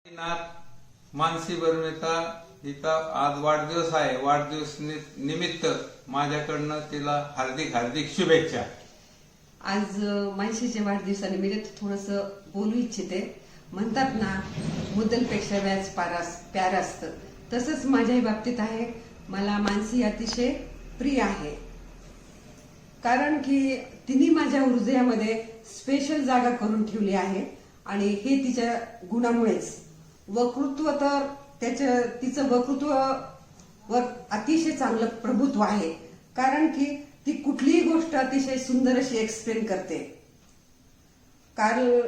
नाथ मानसी बर्मेचा हिचा आज वाढदिवस आहे. वाढदिवस निमित्त माझ्याकडनं तिला हार्दिक हार्दिक शुभेच्छा. आज मानसीच्या वाढदिवसानिमित्त थोडस बोलू इच्छिते. म्हणतात ना, मुद्दलपेक्षा व्याज प्यार असतं, तसंच माझ्याही बाबतीत आहे. मला मानसी अतिशय प्रिय आहे, कारण की तिने माझ्या हृदयामध्ये स्पेशल जागा करून ठेवली आहे. आणि हे तिच्या गुणामुळेच. वक्तृत्व तर तिचं वक्तृत्व वर अतिशय चांगलं प्रभुत्व आहे, कारण की ती कुठलीही गोष्ट अतिशय सुंदर अशी एक्सप्लेन करते. काल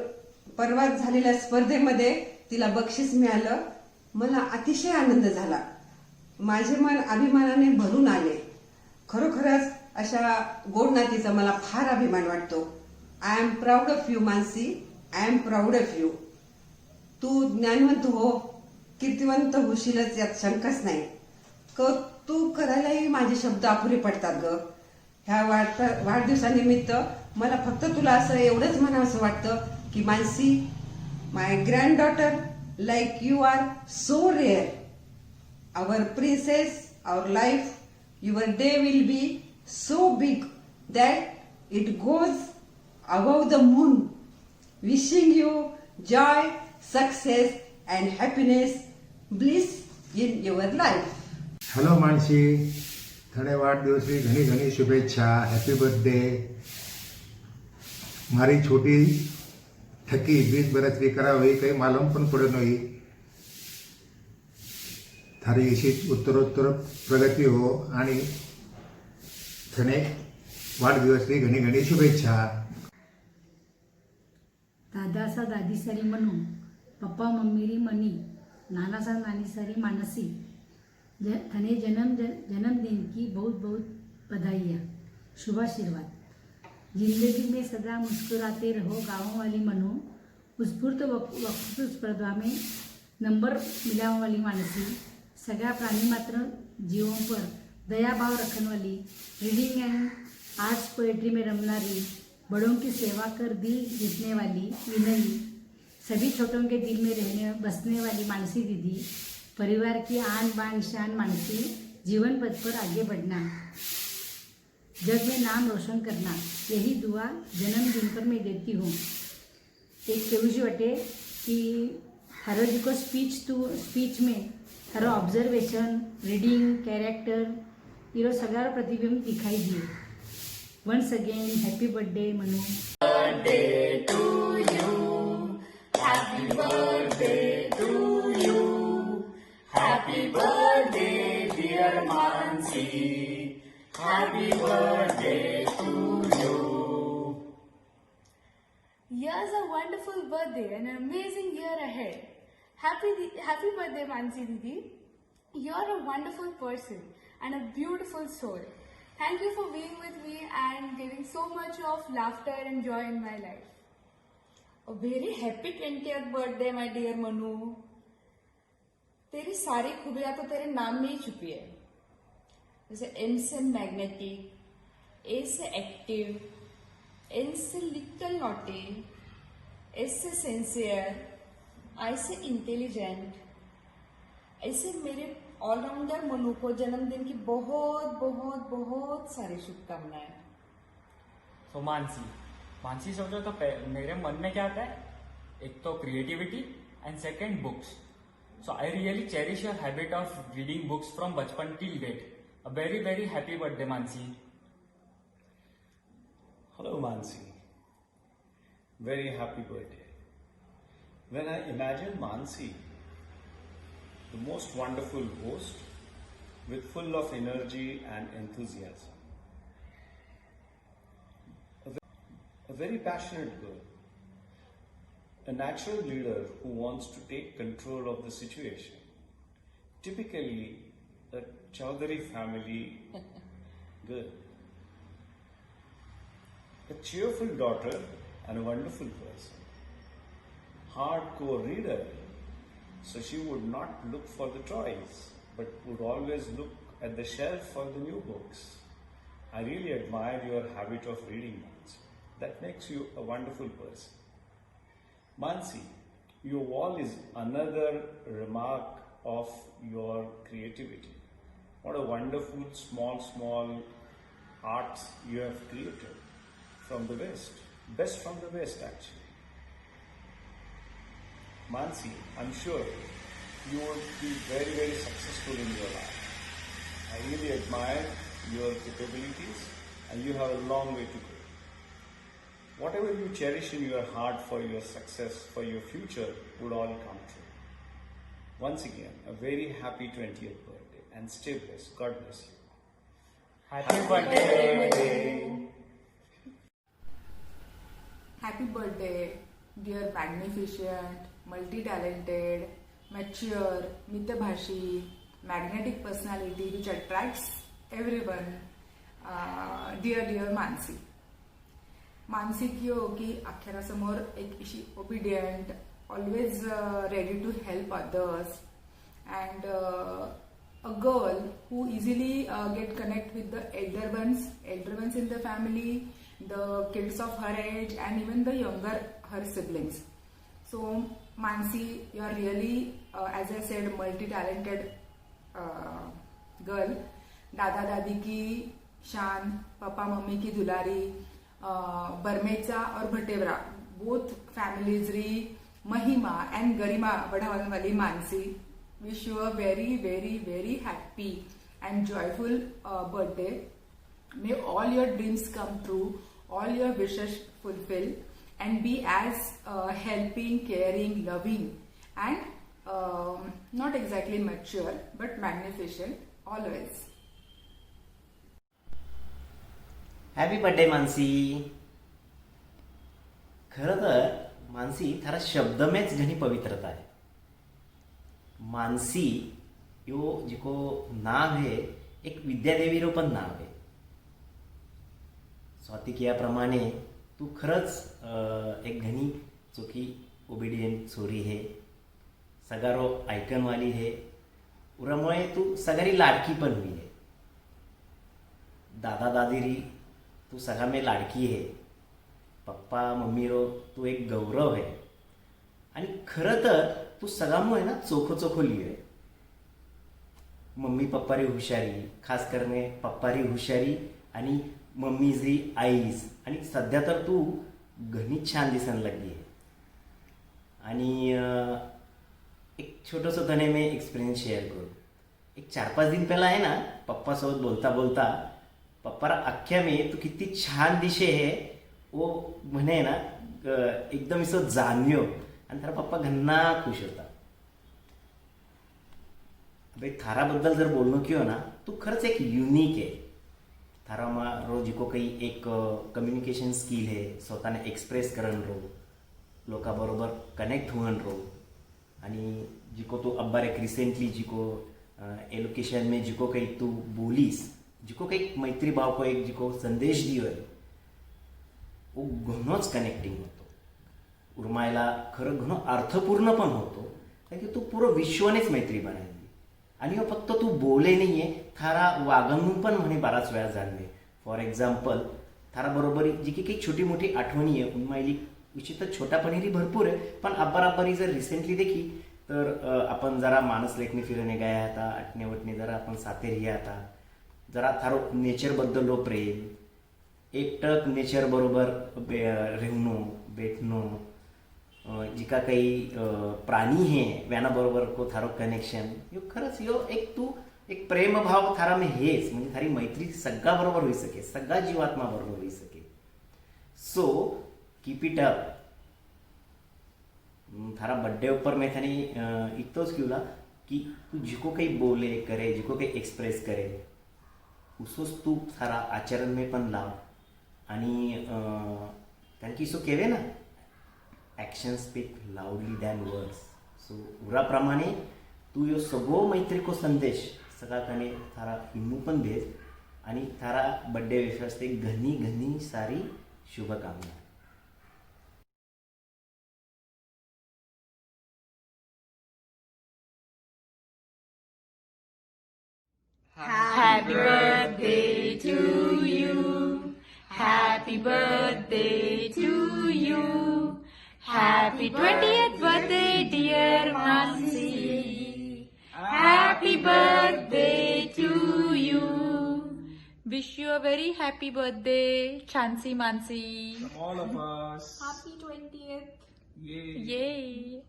परवा झालेल्या स्पर्धेमध्ये तिला बक्षीस मिळालं. मला अतिशय आनंद झाला. माझे मन अभिमानाने भरून आले. खरोखरच अशा गोड नातीचा मला फार अभिमान वाटतो. I am proud of you Mansi. I am proud of you. तू ज्ञानवंत हो, कीर्तिवंत होशीलच, यात शंकाच नाही. तू करायलाही माझे शब्द अपुरे पडतात ग. ह्या वाढदिवसानिमित्त मला फक्त तुला असं एवढंच म्हणावंसं वाटतं की Mansi, my granddaughter, like you are so rare. Our princess, our life, your day will be so big that it goes above the moon. Wishing you joy, success and happiness, bliss in your life. Hello Mansi, थने वाढदिवसની ઘણી ઘણી શુભેચ્છા. Happy birthday. મારી છોટી થકી 20 વર્ષની કરાવી કંઈ માલુમ પણ પડ્યો નહીં. थारी अशी उत्तरोत्तर प्रगती हो आणि थने वाढदिवसની ઘણી ઘણી શુભેચ્છા. दादासा दादी सारी म्हणू, पप्पा मम्मी री मनी, नानासा नानी सारी मानसी. थने जन्मदिन की बहुत बहुत बधाइयाँ, शुभ आशीर्वाद. जिंदगी में सदा मुस्कुराते रहो गाँव वाली मनु. उत्स्फूर्त वक्तृत्व स्पर्धा में नंबर मिलाने वाली मानसी. सगळ्या प्राणी मात्र जीवों पर दया भाव रखने वाली. रीडिंग एंड आर्ट्स पोएट्री में रमनारी. बड़ों की सेवा कर दिल जीतने वाली विनयी. सभी छोटों के दिल में बसने वाली मानसी दीदी. परिवार की आन बान शान मानसी. जीवन पथ पर आगे बढ़ना, जग में नाम रोशन करना, यही दुआ जन्मदिन पर मैं देती हूँ. एक केवुशी वाटे की हर जिको स्पीच में हर ऑब्जर्वेशन, रीडिंग, कैरेक्टर ये सगळा प्रतिबिंब दिखाई दिए. Once again, happy birthday, Manu. Birthday to you. Happy birthday to you. Happy birthday, dear Mansi. Happy birthday to you. Here's a wonderful birthday and an amazing year ahead. Happy birthday, Mansi Didi. You're a wonderful person and a beautiful soul. Thank you for being with me and giving so much of laughter and joy in my life. A very happy 20th birthday, my dear Manu. तेरी सारी खूबियां तो तेरे नाम में ही छुपी है. जैसे M से मैग्नेटिक, A से एक्टिव, N से लिटिल नॉटी, S से सिंसियर, I से इंटेलिजेंट. ऐसे मेरे ऑलराउंडर मनु को जन्मदिन की बहुत बहुत बहुत सारी शुभकामनाएं. तो मानसी सोचो तो मेरे मन में क्या आता है, एक तो creativity and second books. So I really cherish your habit of reading books from बचपन till date. A very very happy birthday Mansi. Hello Mansi, very happy birthday. When I imagine Mansi, the most wonderful host with full of energy and enthusiasm, a very passionate girl, a natural leader who wants to take control of the situation, typically a Chaudhary family girl, a cheerful daughter and a wonderful person, hardcore reader. So she would not look for the toys, but would always look at the shelf for the new books. I really admire your habit of reading, Mansi. That makes you a wonderful person. Mansi, Your wall is another remark of your creativity. What a wonderful small arts you have created from the West. Best from the West, actually. Mansi, I'm sure you would be very successful in your life. I really admire your capabilities and you have a long way to go. Whatever you cherish in your heart for your success, for your future, would all come true. Once again, a very happy 20th birthday and stay blessed. God bless you. Happy birthday. Happy birthday, dear magnificent, multi-talented, mature, मितभाषी, magnetic personality which attracts everyone, dear Mansi. Mansi की हो की अक्षरासमोर एक अशी obedient, always ready to help others, and a girl who easily get connect with the elder ones in the family, the kids of her age, and even the younger her siblings. So Mansi, you are really, as I said, multi-talented girl. दादा दादी की शान, papa mummy की दुलारी, बरमेचा और Bhatewara, both families री महिमा and गरिमा बढ़ाने वाली Mansi. Wish you a very happy and joyful birthday. May all your dreams come true, all your wishes fulfill, and be as helping, caring, loving, and not exactly mature but magnificent always. Happy birthday Mansi. खरं तर मानसी थारा शब्द में घनी पवित्रता है. मानसी यो जिको नाव है एक विद्यादेवी रो पण नाव है. स्वाती कियाप्रमाणे तू खरंच एक घनी चोखी ओबिडियंट छोरी है, सगारो आयकन वाली है, उरामुळे तू सगारी लाडकी पण हुई है. दादा दादी री तू सगा में लाडकी है, पप्पा मम्मी रो तू एक गौरव है, आणि खरं तर तू सगळ्यामुळे ना चोखो लिहिय. मम्मी पप्पारी हुशारी, खास करणे पप्पारी हुशारी आणि मम्मीची आईस, आणि सध्या तर तू घणी छान दिसन लागली आहे. आणि एक छोटंसं तने मैं एक्सपिरियंस शेयर करू. एक 4-5 दिन पहला है ना, पप्पा सोबत बोलता बोलता पप्पारा अख्ख्या में तू किती छान दिशे है वो म्हणे ना एकदम इसं जाणव्यो, आणि थारा पप्पा घन्ना खुश होता. भाई थाराबद्दल जर बोलणं किंवा ना, तू खरंच एक युनिक आहे. थारामा रो जिको काही एक कम्युनिकेशन स्किल है, स्वतःने एक्सप्रेस करण रो, लोकांबरोबर कनेक्ट होऊन रो, आणि जिको तू अब्बार एक रिसेंटली जिको एलोकेशन में जिको काही तू बोलीस, जिको काही मैत्री भाव को एक जिको संदेश दियो है, वो घणोच कनेक्टिंग होतो. उर्मायला खरं घणो अर्थपूर्ण पण होतो, कारण की तू पुरं विश्वनेच मैत्री बनायली. आणि हो फक्त तू बोले नाहीये, थारा वागणूक पण म्हणे बराच वेळा जाणवे. फॉर एक्झाम्पल थारा बरोबरी जी की काही छोटी मोठी आठवणी आहे उन्मायली विषयी तर छोटापणीही भरपूर आहे, पण अब्बाराब्बारी जर रिसेंटली देखी तर आपण जरा मानस लेखनी फिरणे गया आता, आटणे वटणे जरा आपण साथे रिया आता, जरा थारो नेचर बद्दल प्रेम, एकटक नेचर बरोबर रेवणो बैठणो, जिका काही प्राणी है व्याना बरोबर को थारो कनेक्शन, यो खरंच यो एक तू एक प्रेम भाव थारा में हेच, म्हणजे थारी मैत्री सगळा बरोबर होई सके, सगळा जीवात्मा बरोबर होई सके. So keep it up. थारा बर्थडे ऊपर मैं थानी इतोच क्यों कि तू जिको कहीं बोले करे, जिको कहीं एक्सप्रेस करे, उसोच तू थारा आचरण में पण लाव. आणि कारण की सो केवे ना, action speak loudly than words. So उराप्रमाणे तू यो सगळो मैत्री को संदेश सगळ्याकडे थारा हिमू पण देस, आणि थारा बर्थडे विश्वास ते घनी सारी शुभकामना. Happy birthday to you. Happy birthday to you. Happy 20th birthday, dear Mansi. Happy birthday to you. Wish you a very happy birthday, Chansi Mansi. All of us. Happy 20th. Yay.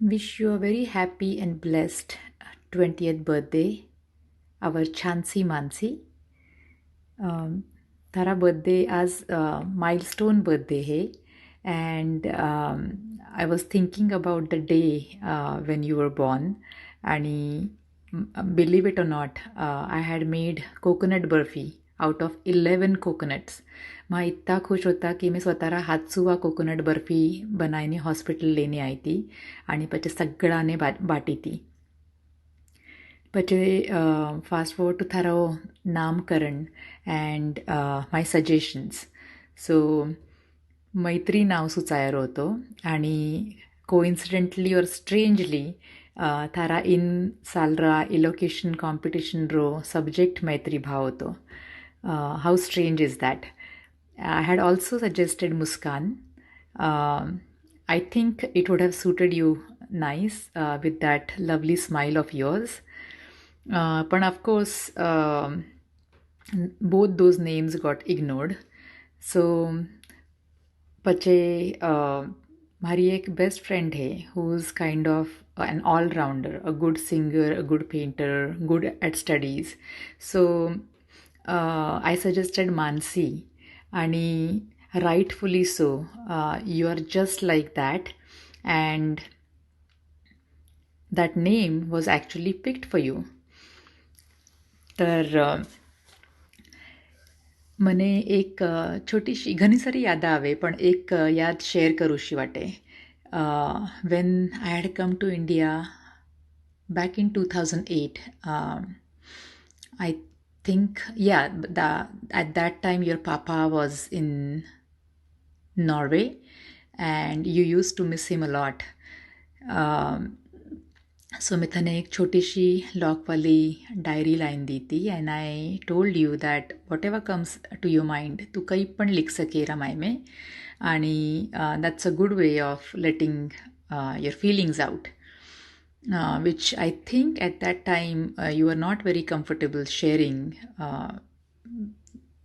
Wish you a very happy and blessed 20th birthday, our Chansi Mansi. तारा birthday आज milestone birthday है and I was thinking about the day when you were born आणि believe it or not I had made coconut barfi out of 11 coconuts. मां इतना खुश होता कि मैं स्वतः हाथसुवा कोकोनट बर्फी बनाईने हॉस्पिटल लेने आई थी आणि પછી સગળાને બાટી હતી. પછી ફાસ્ટ ફોરવર્ડ ટુ થારો નામકરણ એન્ડ માય સજેશન્સ. सो मैत्री नाव सुचायरो होतो आणि कोइन्सिडेंटली और स्ट्रेंजली थारा इन सालरा इलोकेशन कॉम्पिटिशन रो सब्जेक्ट मैत्री भाव होतो. How strange is that. I had also suggested Muskan. I think it would have suited you nice with that lovely smile of yours. But of course, both those names got ignored. So, pache Mari ek best friend hai who's kind of an all-rounder, a good singer, a good painter, good at studies. So, I suggested Mansi. आणि rightfully so, you are just like that, and that name was actually picked for you. तर મને એક છોટીશી ઘણી સારી યાદ આવે પણ એક યાદ શેર કરુંશી વાટે. When I had come to India back in 2008, I think, at that time your papa was in Norway and you used to miss him a lot. So मैं तने एक छोटी सी लॉक वाली डायरी लाइन दी थी and I told you that whatever comes to your mind तू कहीं पण लिख सके रामाय में आणि that's a good way of letting your feelings out. Which I think at that time you were not very comfortable sharing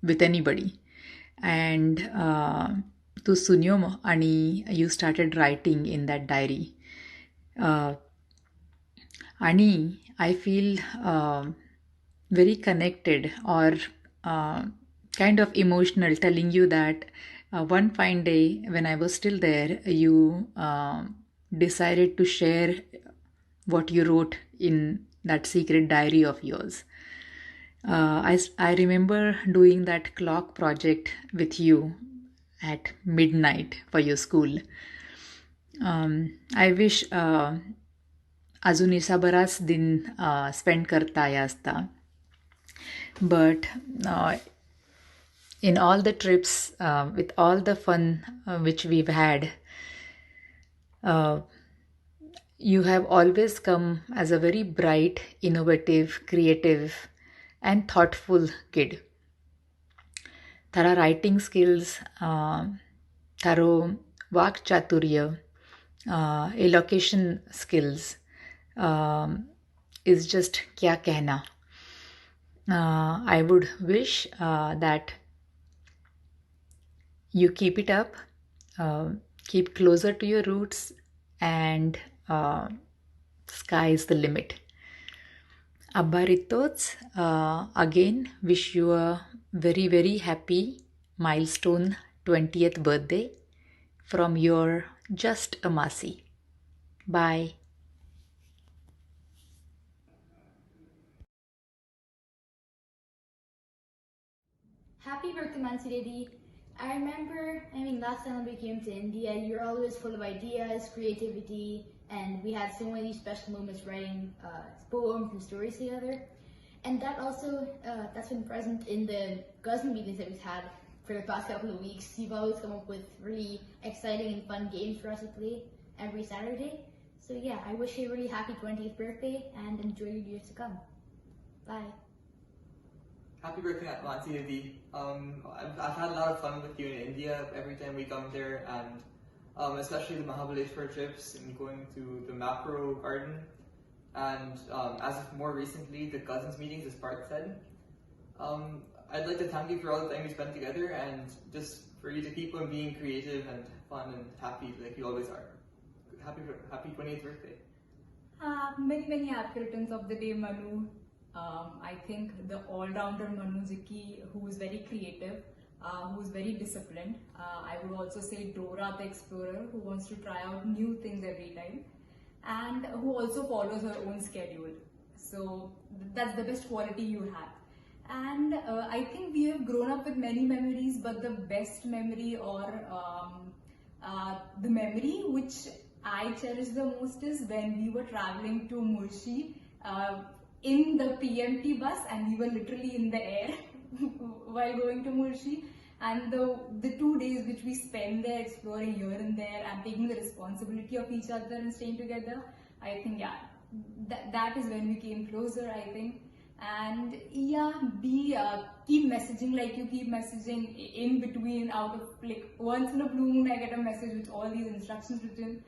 with anybody. And tu sunyo mo ani you started writing in that diary. Ani I feel very connected or kind of emotional telling you that one fine day when I was still there, you decided to share what you wrote in that secret diary of yours. I remember doing that clock project with you at midnight for your school. I wish अजून इसा बराच दिन spend करता आया असता. But in all the trips, with all the fun which we've had, you have always come as a very bright, innovative, creative and thoughtful kid. Thara writing skills, tharo vak chaturya, elocution skills is just kya kehna. I would wish that you keep it up, keep closer to your roots, and sky is the limit. Abbaritots, again wish you a very very happy milestone 20th birthday from your just a Masi. Bye. Happy birthday, Mansi Didi. I remember, last time we came to India, you're always full of ideas, creativity, and we had so many special moments writing poems and stories together. And that also, that's been present in the cousin meetings that we've had for the past couple of weeks. You've always come up with really exciting and fun games for us to play every Saturday. So yeah, I wish you a really happy 20th birthday and enjoy your years to come. Bye. Happy birthday, Mansi Didi. I've had a lot of fun with you in India every time we come there, and especially the Mahabaleshwar trips and going to the Macro Garden, and as of more recently, the cousins meetings, as Parth said. I'd like to thank you for all the time we spent together, and just for you to keep on being creative and fun and happy like you always are. Happy 20th birthday. Many happy returns of the day, Manu. I think the all-rounder Manu Jiki, who is very creative, who is very disciplined. I would also say Dora the explorer, who wants to try out new things every time, and who also follows her own schedule. So that's the best quality you have. And I think we have grown up with many memories, but the best memory, or the memory which I cherish the most, is when we were traveling to Murshi in the PMT bus, and we were literally in the air while going to Murshi. And the 2 days which we spent there exploring here and there and taking the responsibility of each other and staying together, I think, yeah, that is when we came closer, I think. And yeah, keep messaging like you keep messaging in between, out of like once in a blue moon I get a message with all these instructions written.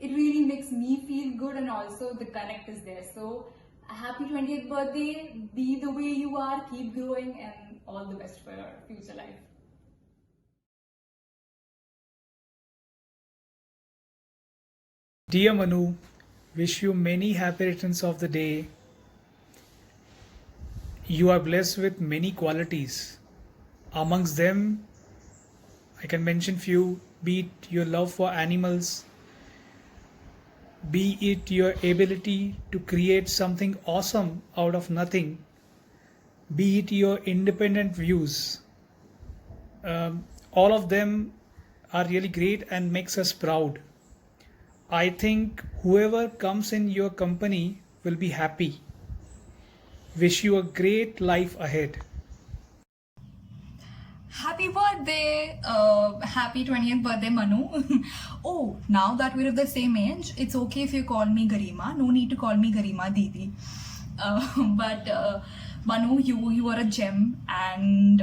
It really makes me feel good, and also the connect is there. So happy 20th birthday, be the way you are, keep growing, and all the best for your future life. Dear Manu, wish you many happy returns of the day. You are blessed with many qualities. Amongst them, I can mention few, be it your love for animals, be it your ability to create something awesome out of nothing, be it your independent views. All of them are really great and makes us proud. I think whoever comes in your company will be happy. Wish you a great life ahead. Happy birthday! Happy 20th birthday, Manu. Oh, now that we're of the same age, it's okay if you call me Garima. No need to call me Garima Didi. But Manu, you are a gem, and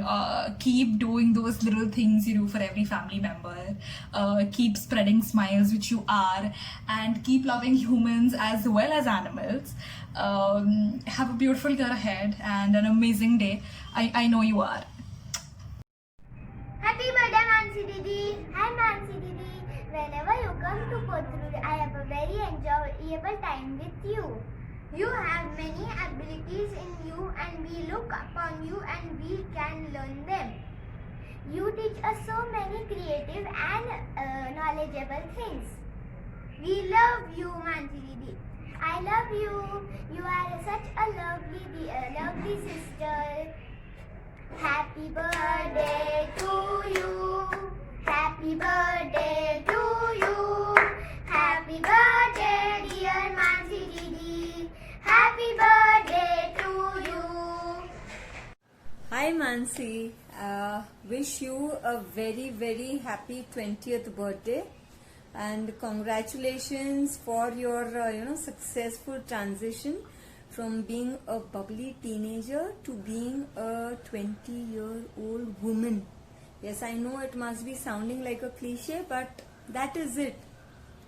keep doing those little things you do for every family member. Keep spreading smiles, which you are, and keep loving humans as well as animals. Have a beautiful year ahead and an amazing day. I know you are. Happy birthday, Mansi Didi. Hi, Mansi Didi. Whenever you come to Kothurur, I have a very enjoyable time with you. You have many abilities in you, and we look upon you and we can learn them. You teach us so many creative and knowledgeable things. We love you, Mansi Didi. I love you. You are such a lovely sister. Happy birthday to you. Happy birthday to you. Happy birthday, dear Mansi Didi. Happy birthday to you. Hi Mansi, wish you a very happy 20th birthday, and congratulations for your successful transition from being a bubbly teenager to being a 20-year-old woman. Yes, I know it must be sounding like a cliche, but that is it.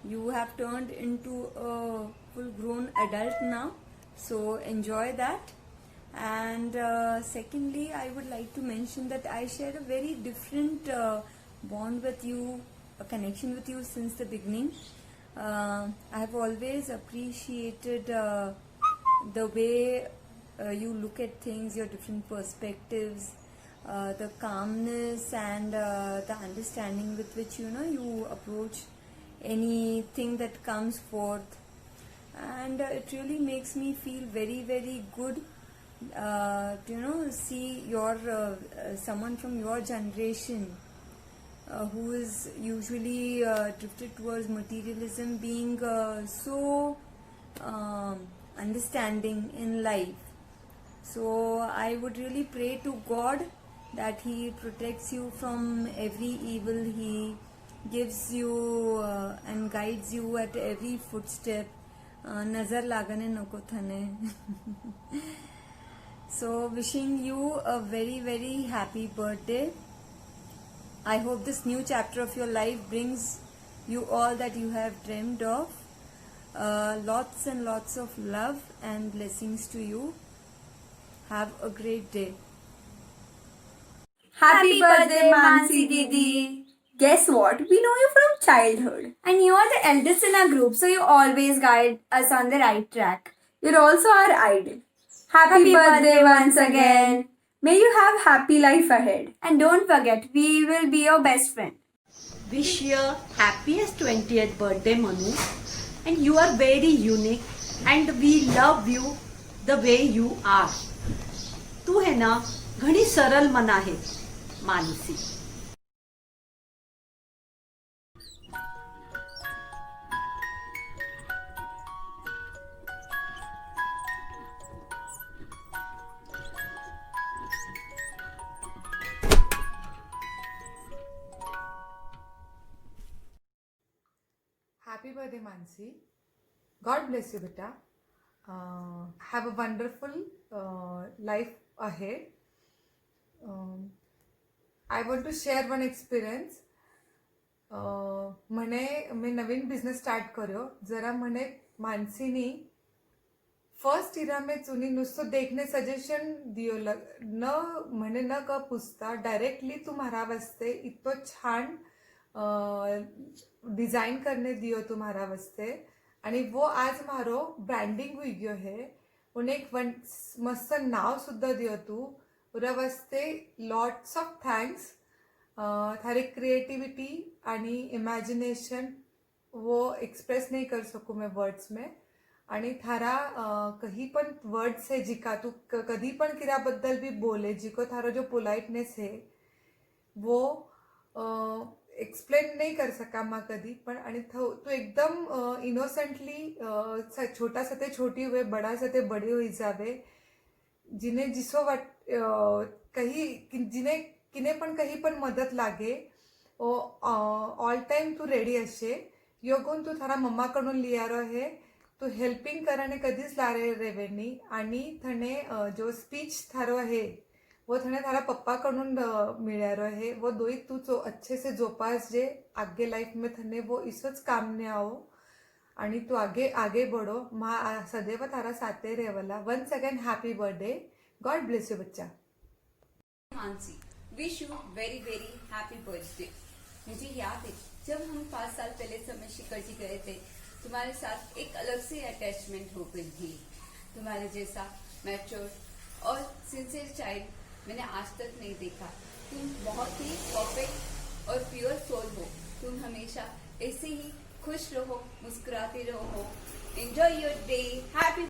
You have turned into a full-grown adult now, so enjoy that. And secondly, I would like to mention that I share a very different bond with you, a connection with you since the beginning. I have always appreciated the way you look at things, your different perspectives, the calmness and the understanding with which you approach anything that comes forth, and it really makes me feel very good to see your someone from your generation who is usually drifted towards materialism being so understanding in life. So I would really pray to God that He protects you from every evil. He gives you and guides you at every footstep. Nazar lagane nako thane. So wishing you a very, very happy birthday. I hope this new chapter of your life brings you all that you have dreamed of. Lots and lots of love and blessings to you. Have a great day. Happy birthday, Mansi Didi. Guess what? We know you from childhood. And you are the eldest in our group, so you always guide us on the right track. You're also our idol. Happy birthday once again. May you have happy life ahead. And don't forget, we will be your best friend. Wish you happiest 20th birthday, Manu. And you are very unique and we love you the way you are. तू है ना घणी सरल मन आहे Mansi. Happy birthday, Mansi. God bless you, beta. Have a wonderful life ahead. I want to share one experience. મને મેં નવીન business start કર્યો જરા મને માનસીની ફર્સ્ટ ઇરા મેં ચૂની નુસતું દેખને સજેશન દિયો ન મને ન ક પૂછતા ડાયરેક્ટલી તું મારા વાસ્તે इतो छान डिजाइन करने दियो तू मारा वास्ते आणि वो आज मारो ब्रँडिंग हुई गयो है उन्हें एक मस्त नाव सुद्धा दियो तू उरा वास्ते लॉट्स ऑफ थैंक्स. थारी क्रिएटिविटी आणि इमेजिनेशन वो एक्सप्रेस नहीं कर सकूँ मैं वर्ड्स में आणि थारा कहीं पण वर्ड्स है जिका तू कधी पण किरा बद्दल भी बोले जिको थारा जो पोलाइटनेस है वो एक्सप्लेन नहीं कर सका माँ कधी पण आणि तू एकदम इनोसेंटली छोटा सा ते छोटी हुए बड़ा सा ते बड़ी हुई जावे जिने जिसो वाट कहीं जिने किने पण कहीं पण मदत लागे ऑल टाइम तू रेडी असे यो गुण तू थारा मम्मा कडून लियारो है तू हेल्पिंग कराने कधीच लारे रेवेनी आणि थने जो स्पीच थारो है वो थने थारा पप्पा कडून मिळ्यारो है वो दोई तू अच्छे से जोपास जे आगे लाइफ में थने वो इसोच काम ने आओ आणि तू आगे आगे बढ़ो माँ सदैव थारा साथे रहेवला. Once again happy birthday. God bless you बच्चा. Mansi, wish you very very happy birthday. मुझे याद है जब हम 5 साल पहले समय शिखर जी गए थे तुम्हारे साथ एक अलग सी अटैचमेंट हो गई थी. तुम्हारे जैसा मैच्योर और सिंसियर चाइल्ड मैंने आज तक नहीं देखा. तुम बहुत ही परफेक्ट और प्योर सोल हो. तुम हमेशा ऐसे ही खुश रहो, मुस्कुराते रहो. Enjoy your day. हैप्पी